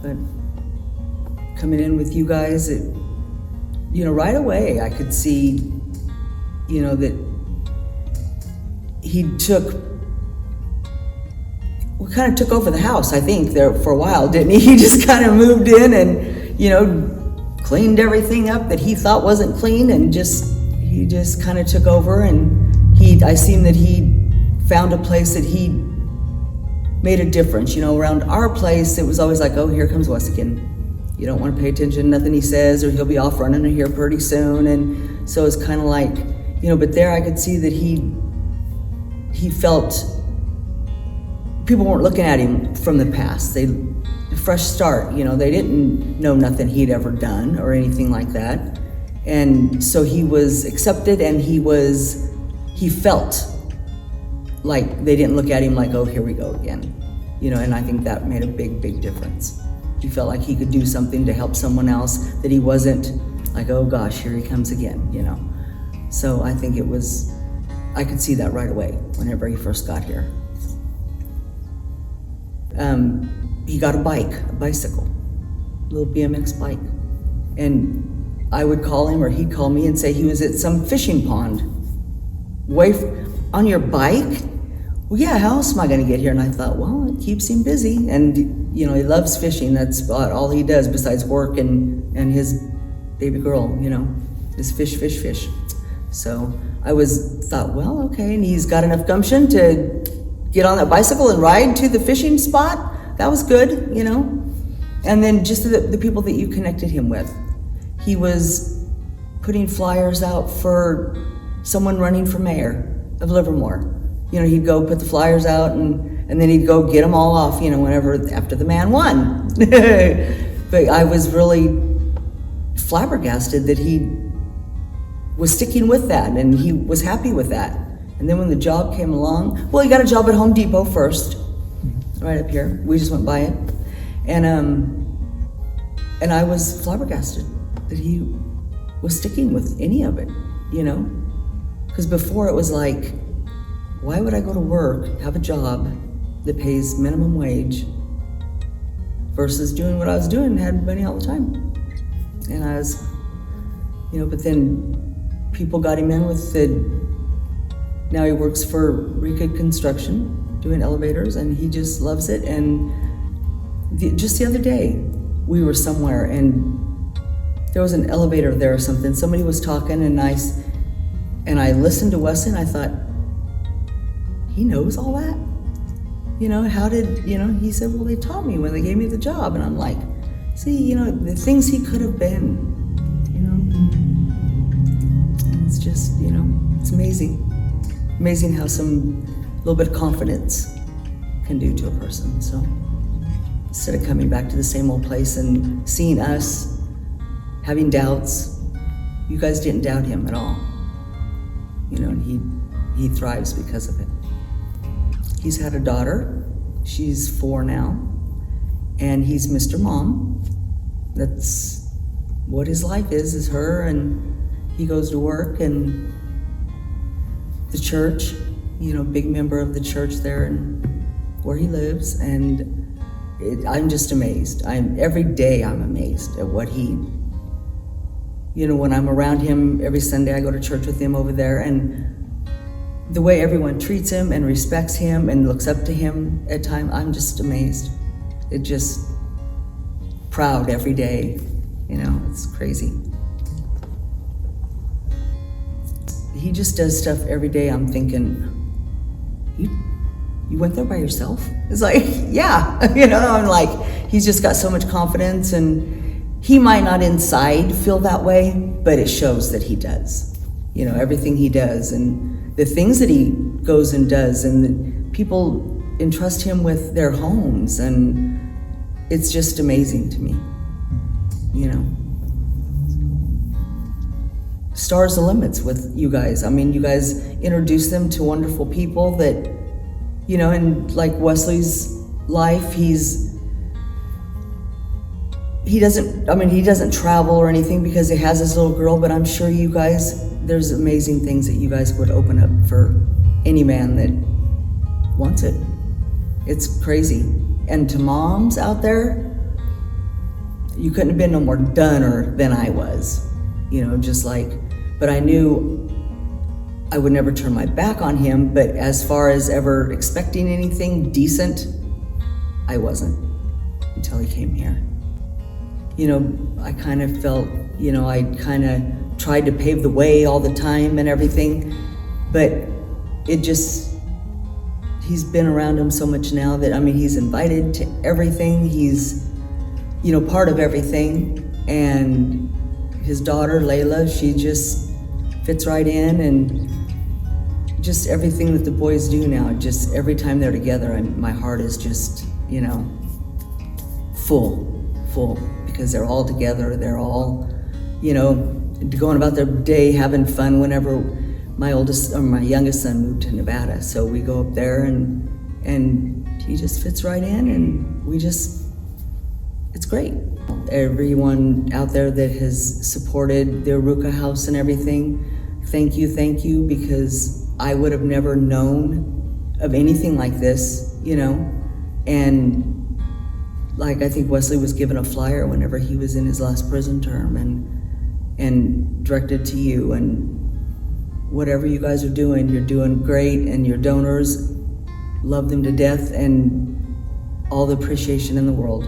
But coming in with you guys, right away I could see, that he kind of took over the house, I think, there for a while, didn't he? He just kind of moved in and, cleaned everything up that he thought wasn't clean, and he just kind of took over. And I seen that he found a place that he made a difference. Around our place, it was always like, oh, here comes Wes again. You don't want to pay attention to nothing he says, or he'll be off running here pretty soon. And so it's kind of like, but there I could see that he felt people weren't looking at him from the past. A fresh start, they didn't know nothing he'd ever done or anything like that. And so he was accepted, and he felt like they didn't look at him like, oh, here we go again. And I think that made a big, big difference. He felt like he could do something to help someone else, that he wasn't like, oh gosh, here he comes again, So I think I could see that right away whenever he first got here. He got a bicycle, a little BMX bike. And I would call him, or he'd call me and say he was at some fishing pond. On your bike? Well, yeah, how else am I gonna get here? And I thought, well, it keeps him busy. And he loves fishing. That's about all he does besides work and his baby girl, is fish. So I thought, well, okay, and he's got enough gumption to get on that bicycle and ride to the fishing spot. That was good, And then just the people that you connected him with. He was putting flyers out for someone running for mayor of Livermore. He'd go put the flyers out, and then he'd go get them all off, whenever after the man won. But I was really flabbergasted that he was sticking with that, and he was happy with that. And then when the job came along, well, he got a job at Home Depot first, right up here. We just went by it. And I was flabbergasted that he was sticking with any of it, Because before it was like, why would I go to work, have a job that pays minimum wage versus doing what I was doing and had money all the time? And I was, but then people got him in with now he works for Arukah Construction, doing elevators, and he just loves it. And just the other day, we were somewhere, and there was an elevator there or something. Somebody was talking, and I listened to Weston. I thought, he knows all that? How did, he said, well, they taught me when they gave me the job. And I'm like, see, the things he could have been, and it's just, it's amazing. Amazing how some little bit of confidence can do to a person. So instead of coming back to the same old place and seeing us having doubts, you guys didn't doubt him at all. And he thrives because of it. He's had a daughter. She's 4 now. And he's Mr. Mom. That's what his life is her. And he goes to work, and the church, big member of the church there and where he lives. And I'm just amazed. Every day I'm amazed at what he, when I'm around him every Sunday, I go to church with him over there, and the way everyone treats him and respects him and looks up to him at times, I'm just amazed. It just proud every day, it's crazy. He just does stuff every day. I'm thinking, you went there by yourself? It's like, yeah, I'm like, he's just got so much confidence, and he might not inside feel that way, but it shows that he does. Everything he does, and the things that he goes and does, and the people entrust him with their homes, and it's just amazing to me. Stars the limits with you guys. You guys introduce them to wonderful people that, and like Wesley's life, he doesn't travel or anything because he has his little girl, but I'm sure you guys, there's amazing things that you guys would open up for any man that wants it. It's crazy. And to moms out there, you couldn't have been no more doneer than I was, just like, but I knew I would never turn my back on him, but as far as ever expecting anything decent, I wasn't until he came here. I kind of felt, I kind of tried to pave the way all the time and everything, but he's been around him so much now that, he's invited to everything. He's, part of everything. And his daughter, Layla, she just fits right in, and just everything that the boys do now, just every time they're together, my heart is just, full, because they're all together. They're all, going about their day, having fun whenever my youngest son moved to Nevada. So we go up there, and he just fits right in, and it's great. Everyone out there that has supported the Arukah house and everything, thank you, because I would have never known of anything like this, and like, I think Wesley was given a flyer whenever he was in his last prison term, and directed to you, and whatever you guys are doing, you're doing great, and your donors, love them to death, and all the appreciation in the world.